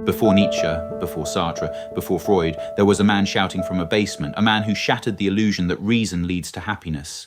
Before Nietzsche, before Sartre, before Freud, there was a man shouting from a basement, a man who shattered the illusion that reason leads to happiness.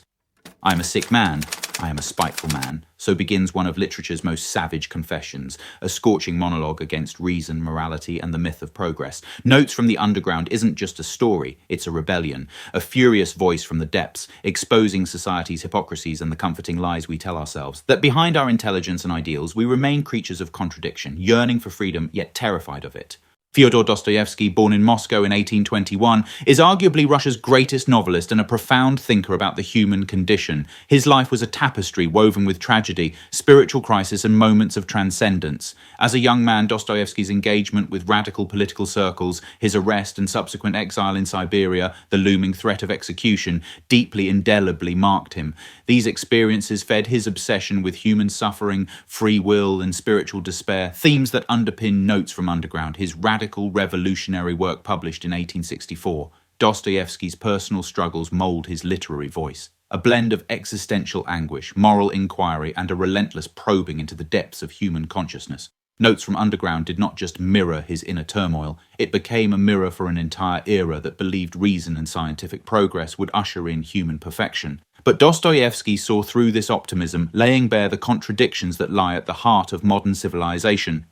I am a sick man. I am a spiteful man. So begins one of literature's most savage confessions, a scorching monologue against reason, morality, and the myth of progress. Notes from the Underground isn't just a story, it's a rebellion, a furious voice from the depths, exposing society's hypocrisies and the comforting lies we tell ourselves, that behind our intelligence and ideals, we remain creatures of contradiction, yearning for freedom, yet terrified of it. Fyodor Dostoevsky, born in Moscow in 1821, is arguably Russia's greatest novelist and a profound thinker about the human condition. His life was a tapestry woven with tragedy, spiritual crisis, and moments of transcendence. As a young man, Dostoevsky's engagement with radical political circles, his arrest and subsequent exile in Siberia, the looming threat of execution, deeply indelibly marked him. These experiences fed his obsession with human suffering, free will, and spiritual despair, themes that underpin Notes from Underground, his radical revolutionary work published in 1864. Dostoevsky's personal struggles mold his literary voice. A blend of existential anguish, moral inquiry, and a relentless probing into the depths of human consciousness. Notes from Underground did not just mirror his inner turmoil, it became a mirror for an entire era that believed reason and scientific progress would usher in human perfection. But Dostoevsky saw through this optimism, laying bare the contradictions that lie at the heart of modern civilization,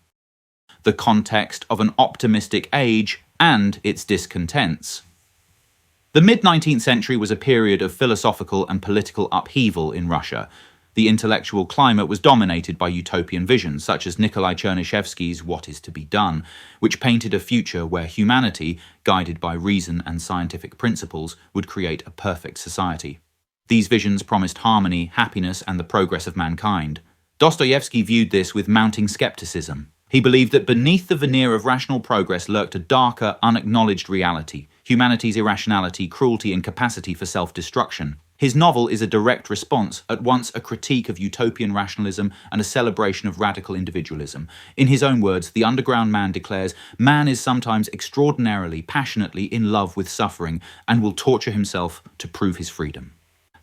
the context of an optimistic age and its discontents. The mid-19th century was a period of philosophical and political upheaval in Russia. The intellectual climate was dominated by utopian visions, such as Nikolai Chernyshevsky's What is to be Done, which painted a future where humanity, guided by reason and scientific principles, would create a perfect society. These visions promised harmony, happiness, and the progress of mankind. Dostoevsky viewed this with mounting skepticism. He believed that beneath the veneer of rational progress lurked a darker, unacknowledged reality, humanity's irrationality, cruelty, and capacity for self-destruction. His novel is a direct response, at once a critique of utopian rationalism and a celebration of radical individualism. In his own words, the Underground Man declares, "Man is sometimes extraordinarily, passionately in love with suffering and will torture himself to prove his freedom."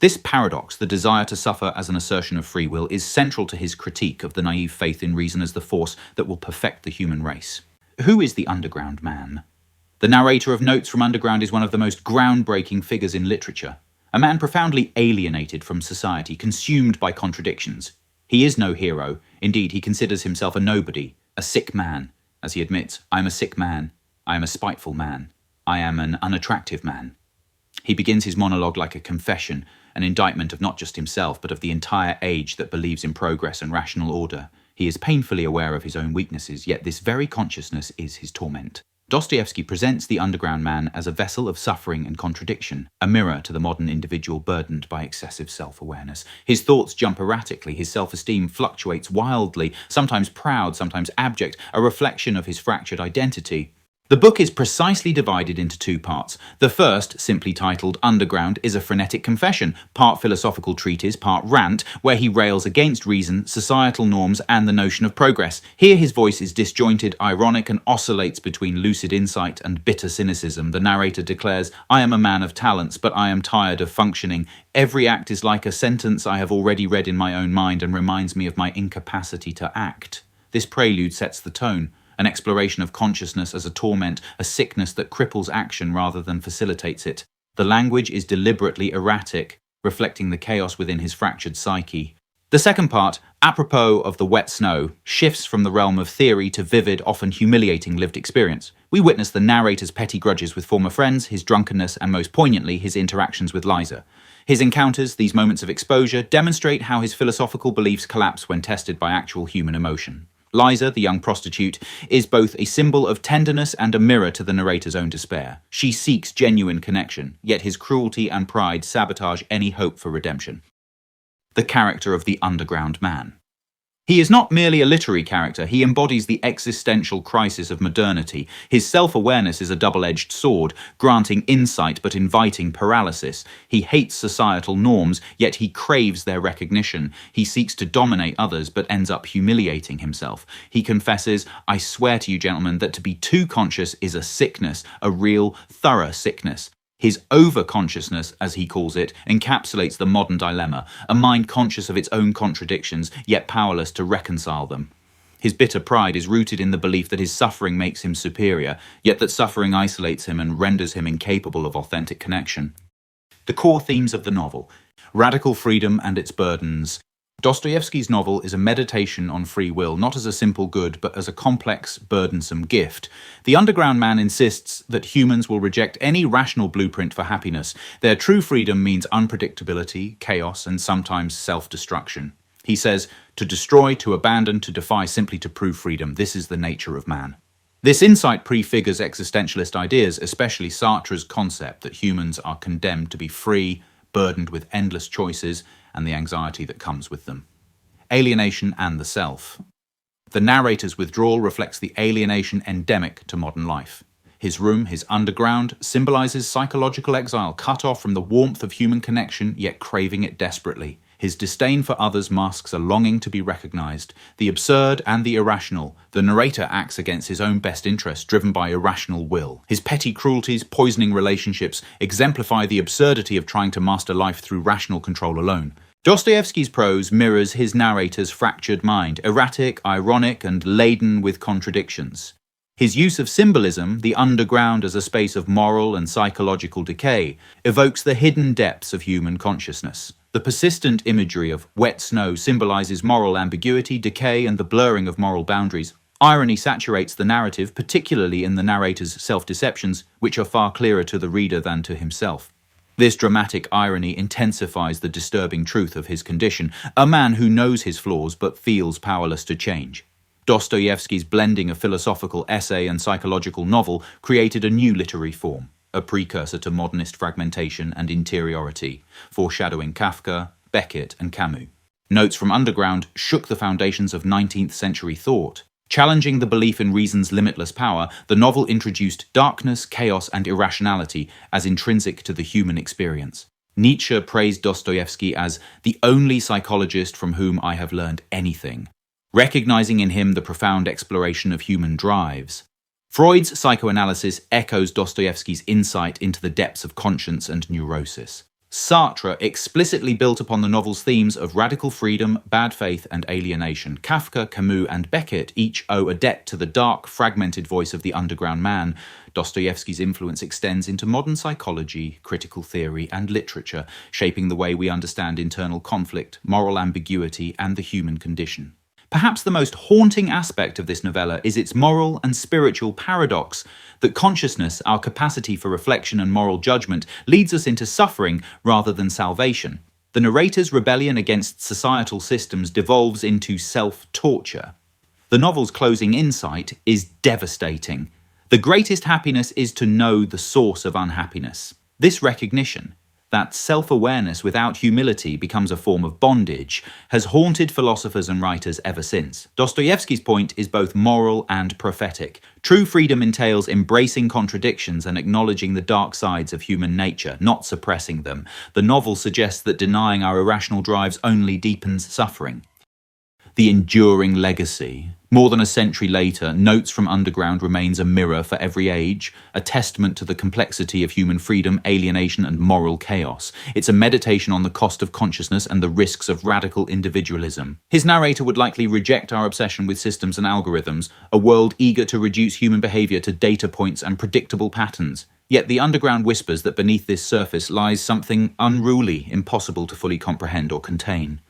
This paradox, the desire to suffer as an assertion of free will, is central to his critique of the naive faith in reason as the force that will perfect the human race. Who is the Underground Man? The narrator of Notes from Underground is one of the most groundbreaking figures in literature. A man profoundly alienated from society, consumed by contradictions. He is no hero. Indeed, he considers himself a nobody, a sick man. As he admits, "I am a sick man. I am a spiteful man. I am an unattractive man." He begins his monologue like a confession, an indictment of not just himself, but of the entire age that believes in progress and rational order. He is painfully aware of his own weaknesses, yet this very consciousness is his torment. Dostoevsky presents the Underground Man as a vessel of suffering and contradiction, a mirror to the modern individual burdened by excessive self-awareness. His thoughts jump erratically, his self-esteem fluctuates wildly, sometimes proud, sometimes abject, a reflection of his fractured identity. The book is precisely divided into two parts. The first, simply titled Underground, is a frenetic confession, part philosophical treatise, part rant, where he rails against reason, societal norms, and the notion of progress. Here his voice is disjointed, ironic, and oscillates between lucid insight and bitter cynicism. The narrator declares, "I am a man of talents, but I am tired of functioning. Every act is like a sentence I have already read in my own mind and reminds me of my incapacity to act." This prelude sets the tone. An exploration of consciousness as a torment, a sickness that cripples action rather than facilitates it. The language is deliberately erratic, reflecting the chaos within his fractured psyche. The second part, apropos of the wet snow, shifts from the realm of theory to vivid, often humiliating lived experience. We witness the narrator's petty grudges with former friends, his drunkenness, and most poignantly, his interactions with Liza. His encounters, these moments of exposure, demonstrate how his philosophical beliefs collapse when tested by actual human emotion. Liza, the young prostitute, is both a symbol of tenderness and a mirror to the narrator's own despair. She seeks genuine connection, yet his cruelty and pride sabotage any hope for redemption. The character of the Underground Man. He is not merely a literary character, he embodies the existential crisis of modernity. His self-awareness is a double-edged sword, granting insight but inviting paralysis. He hates societal norms, yet he craves their recognition. He seeks to dominate others but ends up humiliating himself. He confesses, "I swear to you, gentlemen, that to be too conscious is a sickness, a real, thorough sickness." His over-consciousness, as he calls it, encapsulates the modern dilemma, a mind conscious of its own contradictions, yet powerless to reconcile them. His bitter pride is rooted in the belief that his suffering makes him superior, yet that suffering isolates him and renders him incapable of authentic connection. The core themes of the novel: radical freedom and its burdens. Dostoevsky's novel is a meditation on free will, not as a simple good, but as a complex, burdensome gift. The underground man insists that humans will reject any rational blueprint for happiness. Their true freedom means unpredictability, chaos, and sometimes self-destruction. He says, to destroy, to abandon, to defy, simply to prove freedom. This is the nature of man. This insight prefigures existentialist ideas, especially Sartre's concept that humans are condemned to be free, burdened with endless choices, and the anxiety that comes with them. Alienation and the self. The narrator's withdrawal reflects the alienation endemic to modern life. His room, his underground, symbolizes psychological exile, cut off from the warmth of human connection, yet craving it desperately. His disdain for others masks a longing to be recognized, the absurd and the irrational. The narrator acts against his own best interest, driven by irrational will. His petty cruelties, poisoning relationships, exemplify the absurdity of trying to master life through rational control alone. Dostoevsky's prose mirrors his narrator's fractured mind, erratic, ironic, and laden with contradictions. His use of symbolism, the underground as a space of moral and psychological decay, evokes the hidden depths of human consciousness. The persistent imagery of wet snow symbolizes moral ambiguity, decay, and the blurring of moral boundaries. Irony saturates the narrative, particularly in the narrator's self-deceptions, which are far clearer to the reader than to himself. This dramatic irony intensifies the disturbing truth of his condition, a man who knows his flaws but feels powerless to change. Dostoevsky's blending of philosophical essay and psychological novel created a new literary form, a precursor to modernist fragmentation and interiority, foreshadowing Kafka, Beckett, and Camus. Notes from Underground shook the foundations of 19th century thought. Challenging the belief in reason's limitless power, the novel introduced darkness, chaos, and irrationality as intrinsic to the human experience. Nietzsche praised Dostoevsky as the only psychologist from whom I have learned anything, recognizing in him the profound exploration of human drives. Freud's psychoanalysis echoes Dostoevsky's insight into the depths of conscience and neurosis. Sartre explicitly built upon the novel's themes of radical freedom, bad faith, and alienation. Kafka, Camus, and Beckett each owe a debt to the dark, fragmented voice of the underground man. Dostoevsky's influence extends into modern psychology, critical theory, and literature, shaping the way we understand internal conflict, moral ambiguity, and the human condition. Perhaps the most haunting aspect of this novella is its moral and spiritual paradox, that consciousness, our capacity for reflection and moral judgment, leads us into suffering rather than salvation. The narrator's rebellion against societal systems devolves into self-torture. The novel's closing insight is devastating. The greatest happiness is to know the source of unhappiness. This recognition, that self-awareness without humility becomes a form of bondage, has haunted philosophers and writers ever since. Dostoevsky's point is both moral and prophetic. True freedom entails embracing contradictions and acknowledging the dark sides of human nature, not suppressing them. The novel suggests that denying our irrational drives only deepens suffering. The enduring legacy. More than a century later, Notes from Underground remains a mirror for every age, a testament to the complexity of human freedom, alienation, and moral chaos. It's a meditation on the cost of consciousness and the risks of radical individualism. His narrator would likely reject our obsession with systems and algorithms, a world eager to reduce human behavior to data points and predictable patterns. Yet the underground whispers that beneath this surface lies something unruly, impossible to fully comprehend or contain.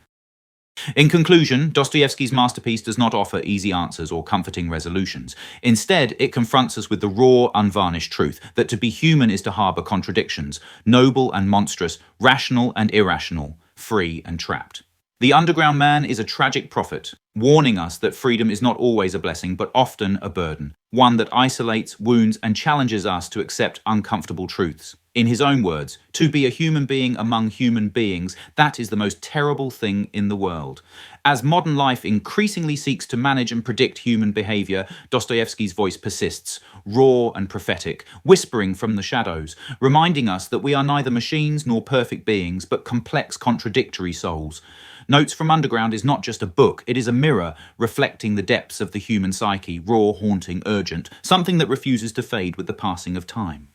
In conclusion, Dostoevsky's masterpiece does not offer easy answers or comforting resolutions. Instead, it confronts us with the raw, unvarnished truth that to be human is to harbour contradictions, noble and monstrous, rational and irrational, free and trapped. The underground man is a tragic prophet, warning us that freedom is not always a blessing, but often a burden, one that isolates, wounds, and challenges us to accept uncomfortable truths. In his own words, to be a human being among human beings, that is the most terrible thing in the world. As modern life increasingly seeks to manage and predict human behavior, Dostoevsky's voice persists, raw and prophetic, whispering from the shadows, reminding us that we are neither machines nor perfect beings, but complex, contradictory souls. Notes from Underground is not just a book, it is a mirror reflecting the depths of the human psyche, raw, haunting, urgent, something that refuses to fade with the passing of time.